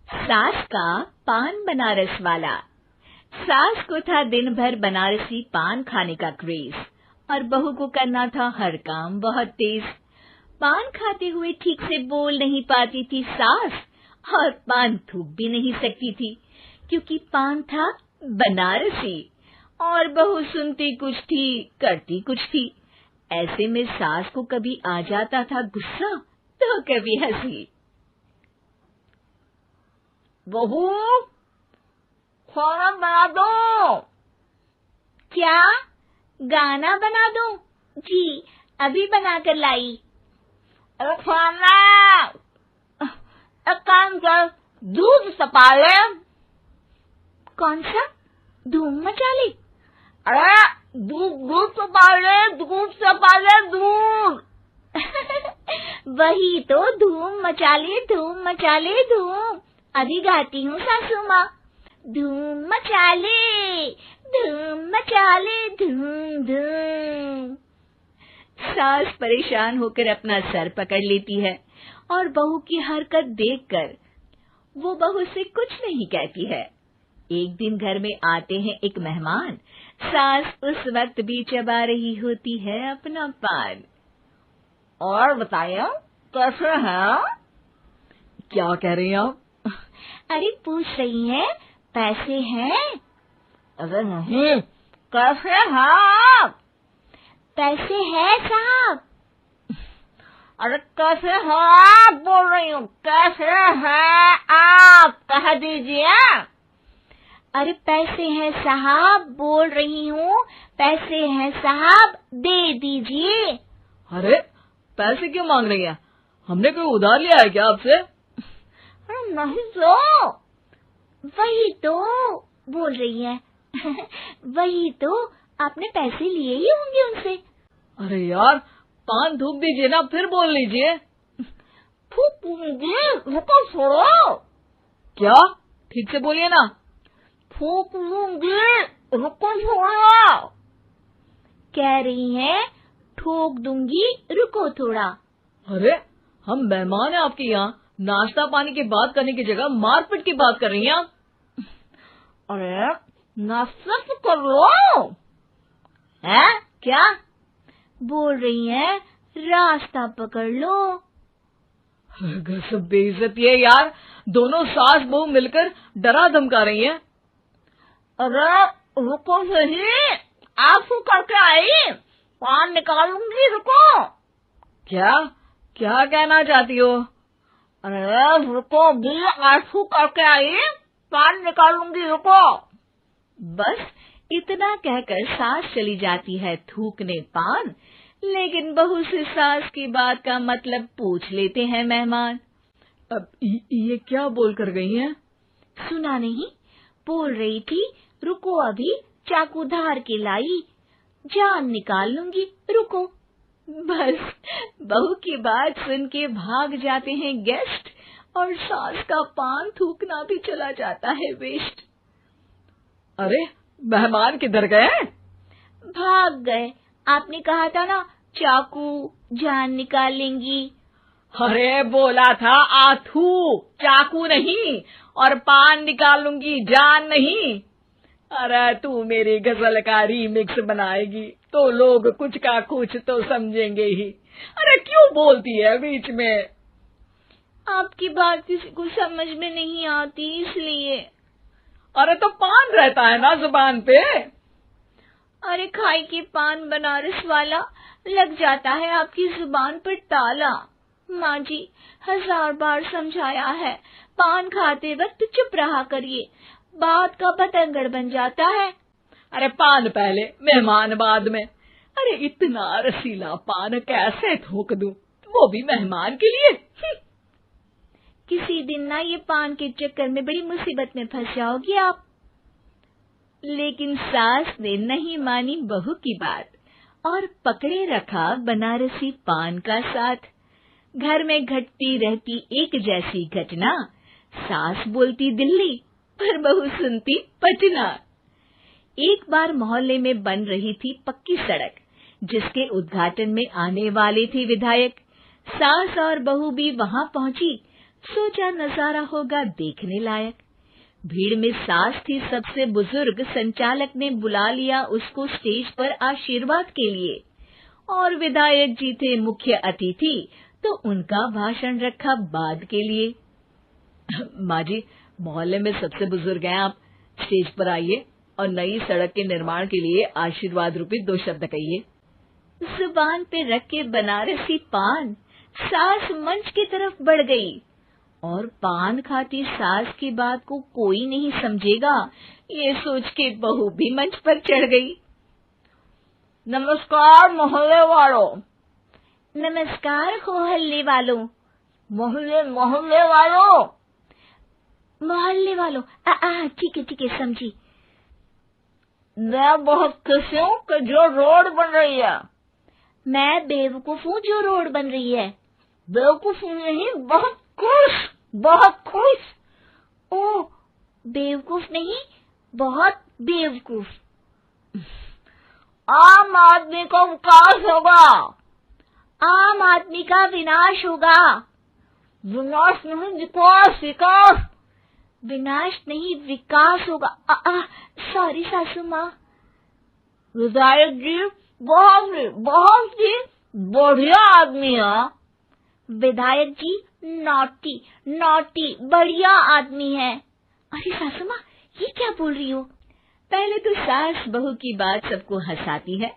सास का पान बनारस वाला। सास को था दिन भर बनारसी पान खाने का क्रेज और बहू को करना था हर काम बहुत तेज। पान खाते हुए ठीक से बोल नहीं पाती थी सास और पान थूक भी नहीं सकती थी क्योंकि पान था बनारसी और बहू सुनती कुछ थी करती कुछ थी। ऐसे में सास को कभी आ जाता था गुस्सा तो कभी हंसी। बहू, खाना बना दो। क्या? गाना बना दो? जी, अभी बनाकर लाई। अरे खाना, एक काम कर, दूध सपा ले। कौन सा? धूम मचा ले? अरे दूध सपा ले, दूध सपा ले, दूध। वही तो, धूम मचा ले, धूम मचा ले, धूम। अभी गाती हूँ सासू माँ। धूम मचा ले, धूम मचा ले, धूम धूम। सास परेशान होकर अपना सर पकड़ लेती है और बहू की हरकत देखकर वो बहू से कुछ नहीं कहती है। एक दिन घर में आते हैं एक मेहमान। सास उस वक्त भी चबा रही होती है अपना पान। और बताइए, कैसे हैं? क्या कह रही हैं आप? अरे पूछ रही हैं, पैसे हैं? अरे नहीं, कैसे हैं आप? पैसे हैं साहब। अरे कैसे हैं आप बोल रही हूँ, कैसे हैं आप कह दीजिए। अरे पैसे हैं साहब बोल रही हूँ, पैसे हैं साहब दे दीजिए। अरे पैसे क्यों मांग रही हैं? हमने कोई उधार लिया है क्या आपसे? अरे नहीं तो। वही तो बोल रही है। वही तो, आपने पैसे लिए ही होंगे उनसे। अरे यार, पान थूक दीजिए ना, फिर बोल लीजिए। थूकूंगी, रुको छोड़ो। क्या? ठीक से बोलिए ना। थूक लूंगी, रुको छोड़ो। कह रही हैं ठोक दूंगी, रुको थोड़ा। अरे हम मेहमान हैं आपके यहाँ, नाश्ता पानी की बात करने की जगह मारपीट की बात कर रही हैं आप। अरे नाश्ता तो कर लो। है क्या? बोल रही हैं रास्ता पकड़ लो। सब बेइज्जती है यार, दोनों सास बहू मिलकर डरा धमका रही हैं। अरे रुको सही, आंसू करके आई, पान निकालूंगी, रुको। क्या क्या कहना चाहती हो? अरे रुको भी, आंसू करके आई, पान निकालूंगी, रुको। बस इतना कहकर सास चली जाती है थूकने पान, लेकिन बहू से सास की बात का मतलब पूछ लेते हैं मेहमान। अब ये क्या बोल कर गई हैं? सुना नहीं? बोल रही थी रुको अभी, चाकू धार के लाई, जान निकाल लूंगी, रुको। बस बहू की बात सुन के भाग जाते हैं गेस्ट और सास का पान थूकना भी चला जाता है वेस्ट। अरे मेहमान किधर गए? भाग गए। आपने कहा था ना चाकू जान निकाल लेंगी। अरे बोला था आथू, चाकू नहीं, और पान निकाल लूंगी, जान नहीं। अरे तू मेरी गजल का रीमिक्स बनाएगी तो लोग कुछ का कुछ तो समझेंगे ही। अरे क्यों बोलती है बीच में? आपकी बात किसी को समझ में नहीं आती इसलिए। अरे तो पान रहता है ना जुबान पे। अरे खाई के पान बनारस वाला, लग जाता है आपकी जुबान पर ताला। माँ जी 1000 बार समझाया है, पान खाते वक्त चुप रहा करिए, बात का बतंगड़ बन जाता है। अरे पान पहले मेहमान बाद में। अरे इतना रसीला पान कैसे थूक दूं, वो भी मेहमान के लिए। किसी दिन ना ये पान के चक्कर में बड़ी मुसीबत में फंस जाओगी आप। लेकिन सास ने नहीं मानी बहू की बात और पकड़े रखा बनारसी पान का साथ। घर में घटती रहती एक जैसी घटना, सास बोलती दिल्ली पर बहू सुनती पटना। एक बार मोहल्ले में बन रही थी पक्की सड़क, जिसके उद्घाटन में आने वाले थे विधायक। सास और बहू भी वहां पहुंची। सोचा नजारा होगा देखने लायक। भीड़ में सास थी सबसे बुजुर्ग। संचालक ने बुला लिया उसको स्टेज पर आशीर्वाद के लिए, और विधायक जी थे मुख्य अतिथि, तो उनका भाषण रखा बाद के लिए। माँ जी, मोहल्ले में सबसे बुजुर्ग हैं आप, स्टेज पर आइए और नई सड़क के निर्माण के लिए आशीर्वाद रूपी 2 शब्द कहिए। जुबान पे रख के बनारसी पान सास मंच की तरफ बढ़ गई, और पान खाती सास की बात को कोई नहीं समझेगा, ये सोच के बहू भी मंच पर चढ़ गई। नमस्कार मोहल्ले वालों। नमस्कार मोहल्ले वालों। मोहल्ले मोहल्ले वालों। मोहल्ले वालों, ठीक है समझी। मैं बहुत खुश हूँ कि जो रोड बन रही है। मैं बेवकूफ हूँ जो रोड बन रही है। बेवकूफ नहीं, बहुत खुश, बहुत खुश। ओह, बेवकूफ नहीं, बहुत बेवकूफ। आम आदमी का विकास होगा। आम आदमी का विनाश होगा। विनाश नहीं, विकास, विकास। विनाश नहीं, विकास होगा। सॉरी सासू माँ। विधायक जी बहुत ही बढ़िया आदमी है। विधायक जी नॉटी बढ़िया आदमी है। अरे सासू माँ, ये क्या बोल रही हो? पहले तो सास बहू की बात सबको हंसाती है,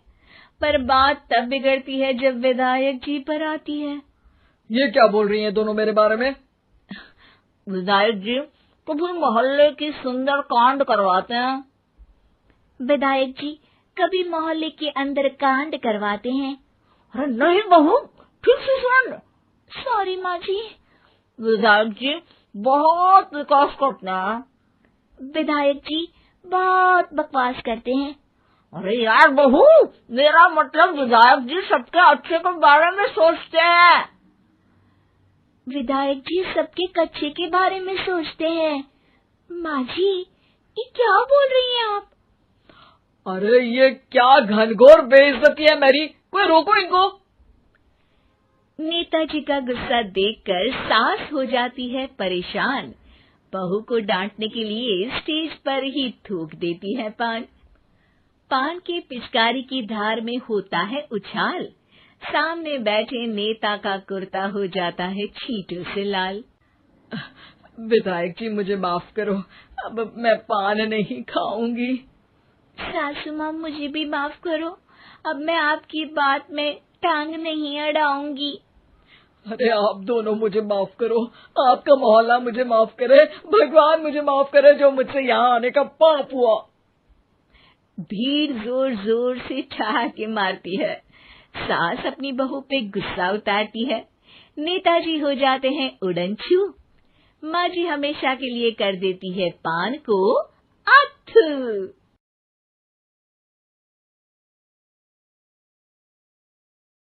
पर बात तब बिगड़ती है जब विधायक जी पर आती है। ये क्या बोल रही हैं दोनों मेरे बारे में? विधायक जी कभी मोहल्ले की सुंदर कांड करवाते हैं। विधायक जी कभी मोहल्ले के अंदर कांड करवाते हैं। अरे नहीं बहू, ठीक से सुन। सॉरी माँ जी। विधायक जी बहुत विकास करते हैं। विधायक जी बहुत बकवास करते हैं। अरे यार बहू, मेरा मतलब विधायक जी सबके अच्छे के बारे में सोचते हैं। विधायक जी सबके कच्चे के बारे में सोचते हैं। माँ जी, ये क्या बोल रही हैं आप? अरे ये क्या घनघोर बेइज्जती है मेरी, कोई रोको इनको। नेताजी का गुस्सा देखकर सास हो जाती है परेशान। बहू को डांटने के लिए स्टेज पर ही थूक देती है पान के पिचकारी की धार में होता है उछाल। सामने बैठे नेता का कुर्ता हो जाता है छींटों से लाल। विधायक जी मुझे माफ करो, अब मैं पान नहीं खाऊंगी। सासू माँ मुझे भी माफ करो, अब मैं आपकी बात में टांग नहीं अड़ाऊंगी। अरे आप दोनों मुझे माफ करो, आपका मोहल्ला मुझे माफ करे, भगवान मुझे माफ करे जो मुझसे यहाँ आने का पाप हुआ। भीड़ जोर जोर से ठहाके मारती है। सास अपनी बहू पे गुस्सा उतारती है। नेताजी हो जाते हैं उड़नछू। माँ जी हमेशा के लिए कर देती है पान को अथ।